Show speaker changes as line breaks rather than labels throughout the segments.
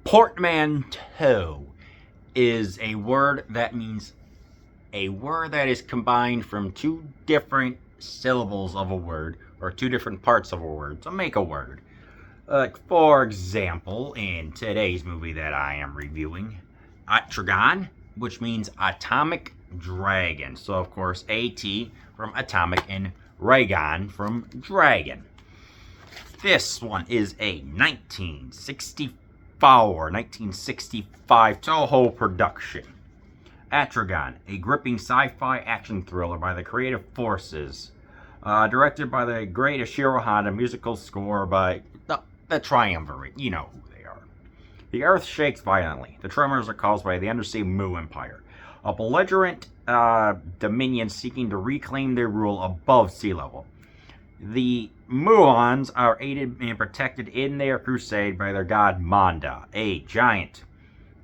Portmanteau is a word that means a word that is combined from two different syllables of a word or two different parts of a word to make a word. Like, for example, in today's movie that I am reviewing, Atragon, which means atomic dragon. So, of course, AT from atomic and Ragon from dragon. This one is a 1965 Toho production. Atragon, a gripping sci-fi action thriller by the Creative Forces. Directed by the great Ishiro Honda, musical score by the Triumvirate. You know who they are. The Earth shakes violently. The tremors are caused by the undersea Mu Empire, a belligerent dominion seeking to reclaim their rule above sea level. The Muons are aided and protected in their crusade by their god Manda, a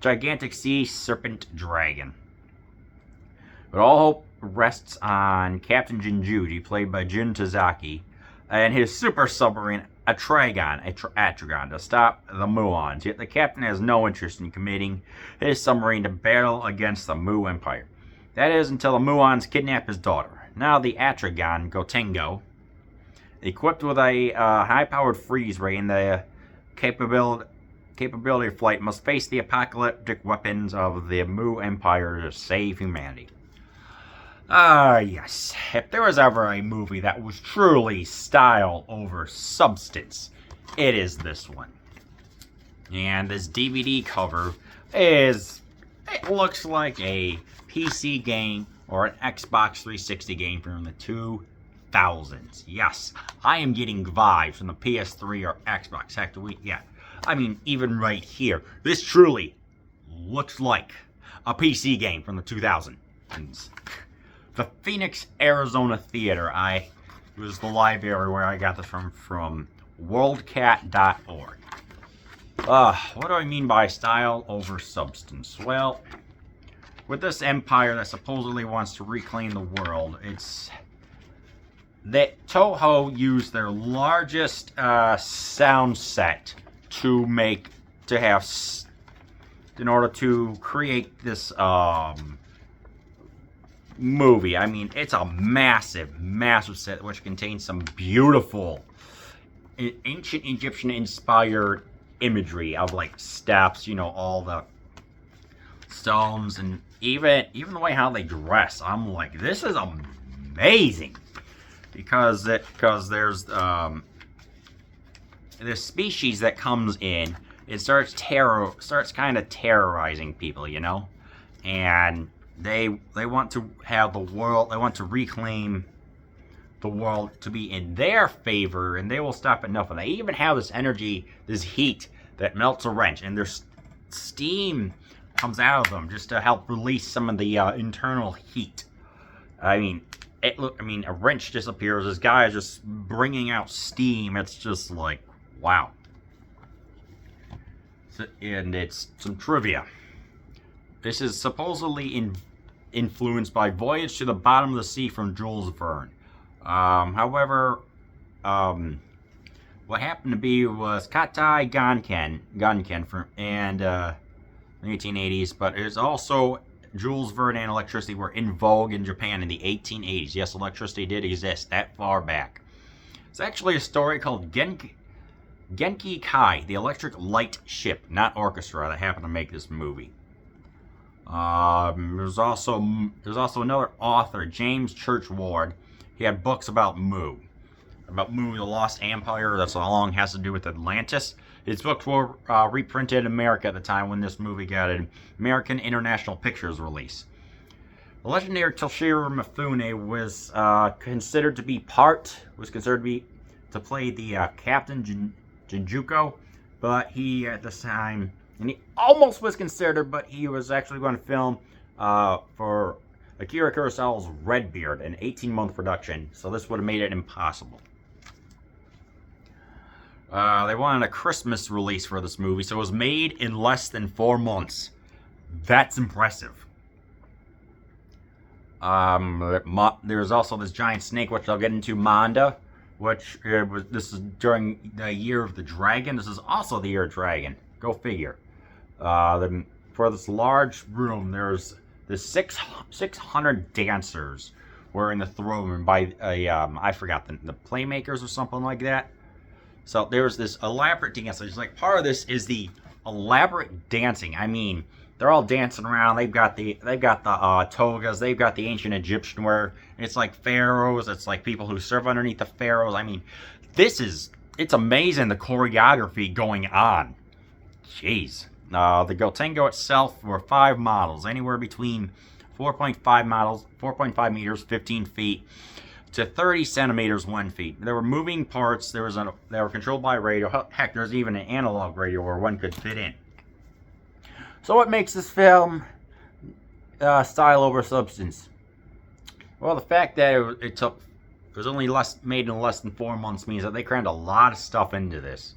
gigantic sea serpent dragon. But all hope rests on Captain Jinjuji, played by Jun Tazaki, and his super submarine Atragon, to stop the Muons. Yet the captain has no interest in committing his submarine to battle against the Mu Empire. That is until the Muons kidnap his daughter. Now the Atragon Gotengo, equipped with a high-powered freeze ray and the capability of flight, must face the apocalyptic weapons of the Mu Empire to save humanity. Yes. If there was ever a movie that was truly style over substance, it is this one. And this DVD cover it looks like a PC game or an Xbox 360 game from the 2000s. Yes, I am getting vibes from the PS3 or Xbox. Heck, I mean, even right here, this truly looks like a PC game from the 2000s. The Phoenix, Arizona Theater. It was the library where I got this from worldcat.org. What do I mean by style over substance? Well, with this empire that supposedly wants to reclaim the world, it's that Toho used their largest sound set in order to create this movie. I mean, it's a massive set which contains some beautiful ancient Egyptian inspired imagery of like steps, all the stones, and even the way how they dress. I'm like, this is amazing, because there's this species that comes in. It starts kind of terrorizing people, and they want to have the world. They want to reclaim the world to be in their favor, and they will stop at nothing. They even have this energy, this heat that melts a wrench, and there's steam comes out of them just to help release some of the internal heat. I mean, a wrench disappears. This guy is just bringing out steam. It's just like, wow. And it's some trivia. This is supposedly influenced by Voyage to the Bottom of the Sea from Jules Verne. However, what happened to be was Katai Gonken from the 1880s, but it's also Jules Verne and electricity were in vogue in Japan in the 1880s. Yes, electricity did exist that far back. It's actually a story called Genki Kai, the Electric Light Ship, not orchestra, that happened to make this movie. There's also another author, James Church Ward. He had books about Mu, the Lost Empire. That's how long has to do with Atlantis. His books were reprinted in America at the time when this movie got an American International Pictures release. The legendary Toshiro Mifune was considered to play the Captain Jinjuko, but he at this time, and he almost was considered, but he was actually going to film for Akira Kurosawa's Redbeard, an 18-month production, so this would have made it impossible. They wanted a Christmas release for this movie, so it was made in less than 4 months. That's impressive. There's also this giant snake, which I'll get into, Manda, this is during the year of the dragon. This is also the year of dragon. Go figure. For this large room, there's the 600 dancers were in the throne room by a I forgot the playmakers or something like that. So there's this elaborate dance. It's like part of this is the elaborate dancing. I mean, they're all dancing around. They've got the togas. They've got the ancient Egyptian wear. It's like pharaohs. It's like people who serve underneath the pharaohs. I mean, it's amazing the choreography going on. Jeez. The Gotengo itself were 5 models, anywhere between 4.5 meters, 15 feet, to 30 centimeters, 1 feet. There were moving parts. They were controlled by radio. Heck, there's even an analog radio where one could fit in. So what makes this film style over substance? Well, the fact that it was only made in less than 4 months means that they crammed a lot of stuff into this.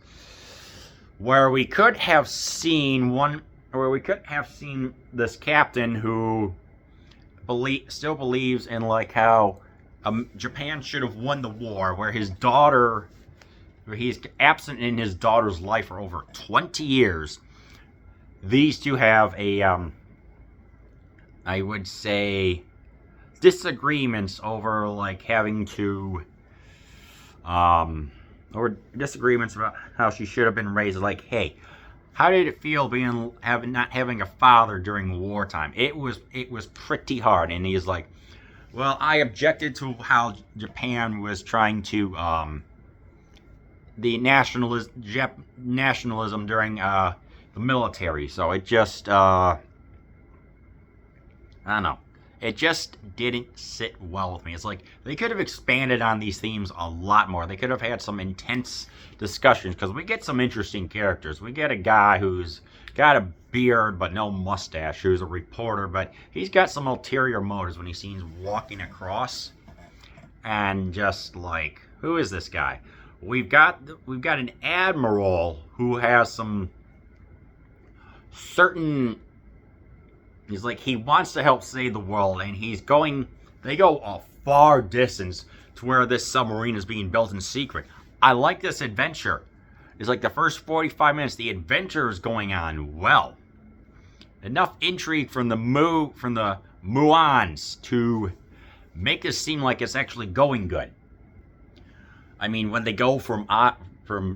Where we could have seen this captain who still believes in like how Japan should have won the war, where he's absent in his daughter's life for over 20 years. These two have a, I would say, disagreements over like having to, or disagreements about how she should have been raised. Like, hey, how did it feel not having a father during wartime? It was pretty hard. And he's like, well, I objected to how Japan was trying to the nationalism during the military. So it just I don't know. It just didn't sit well with me. It's like they could have expanded on these themes a lot more. They could have had some intense discussions, because we get some interesting characters. We get a guy who's got a beard but no mustache, who's a reporter, but he's got some ulterior motives when he seems walking across. And just like, who is this guy? We've got an admiral who has some certain. He's like, he wants to help save the world, and they go a far distance to where this submarine is being built in secret. I like this adventure. It's like the first 45 minutes, the adventure is going on well. Enough intrigue from the Muons to make this seem like it's actually going good. I mean, when they go from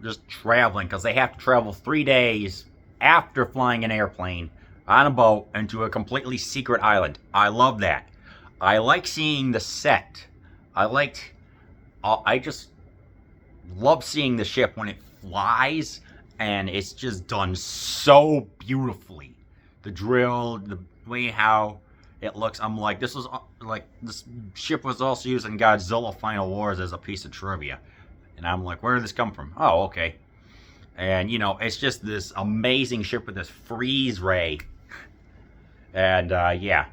just traveling, because they have to travel 3 days after flying an airplane, on a boat into a completely secret island. I love that. I like seeing the set. I just love seeing the ship when it flies, and it's just done so beautifully. The drill, the way how it looks. I'm like, this ship was also used in Godzilla Final Wars as a piece of trivia. And I'm like, where did this come from? Oh, okay. And, it's just this amazing ship with this freeze ray. And, yeah.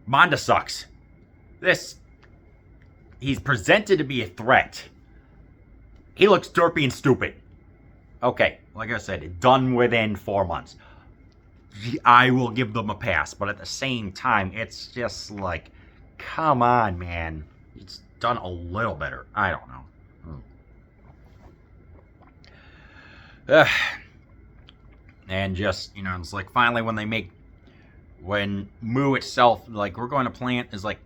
Manda sucks. He's presented to be a threat. He looks derpy and stupid. Okay, like I said, done within 4 months. I will give them a pass, but at the same time, it's just like, come on, man. It's done a little better. I don't know. And just, it's like finally when Mu itself, like, we're going to plant, is like,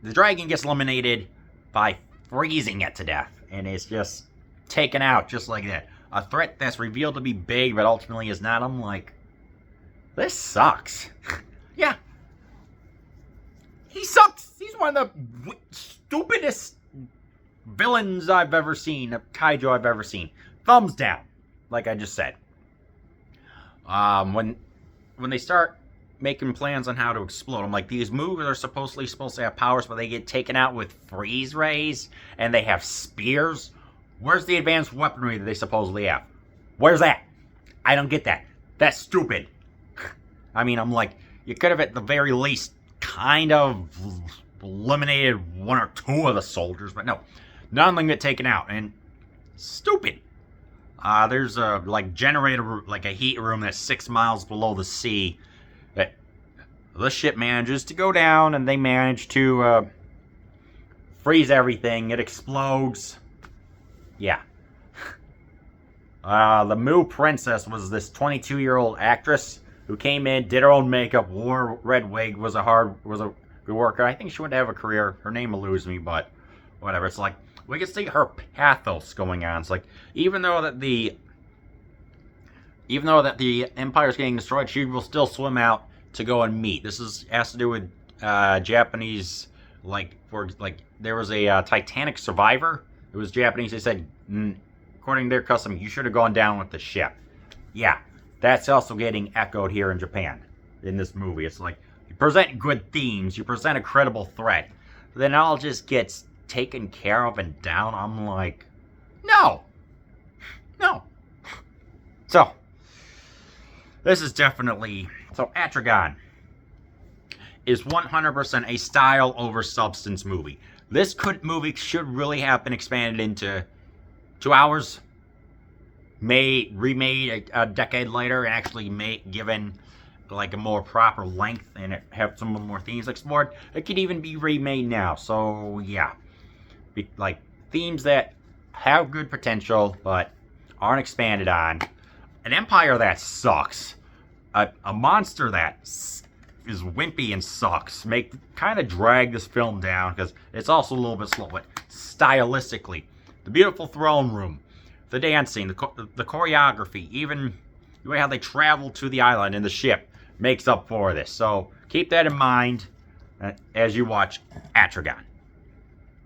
the dragon gets eliminated by freezing it to death. And it's just taken out just like that. A threat that's revealed to be big, but ultimately is not. I'm like, this sucks. Yeah. He sucks. He's one of the stupidest villains I've ever seen, a kaiju I've ever seen. Thumbs down, like I just said. When they start making plans on how to explode, I'm like, these moves are supposed to have powers, but they get taken out with freeze rays, and they have spears. Where's the advanced weaponry that they supposedly have? Where's that? I don't get that. That's stupid. I mean, I'm like, you could have at the very least kind of eliminated 1 or 2 of the soldiers, but no. None of them get taken out, and stupid. There's a generator, like a heat room that's 6 miles below the sea, that the ship manages to go down, and they manage to freeze everything. It explodes. Yeah. The Moo Princess was this 22-year-old actress who came in, did her own makeup, wore a red wig, was a good worker. I think she would have a career. Her name eludes me, but whatever. It's like we can see her pathos going on. It's like even though that the Empire's getting destroyed, she will still swim out to go and meet. This has to do with Japanese, there was a Titanic survivor. It was Japanese. They said, according to their custom, you should have gone down with the ship. Yeah, that's also getting echoed here in Japan in this movie. It's like you present good themes, you present a credible threat, then it all just gets taken care of and down. I'm like, no. So, this is definitely... So, Atragon is 100% a style over substance movie. This movie should really have been expanded into 2 hours, remade a decade later, and actually given like a more proper length and have some more themes explored. It could even be remade now. So yeah, like themes that have good potential but aren't expanded on. An empire that sucks. A monster that is wimpy and sucks. Kind of drag this film down because it's also a little bit slow. But stylistically, the beautiful throne room, the dancing, the choreography, even the way how they travel to the island in the ship makes up for this. So keep that in mind as you watch Atragon.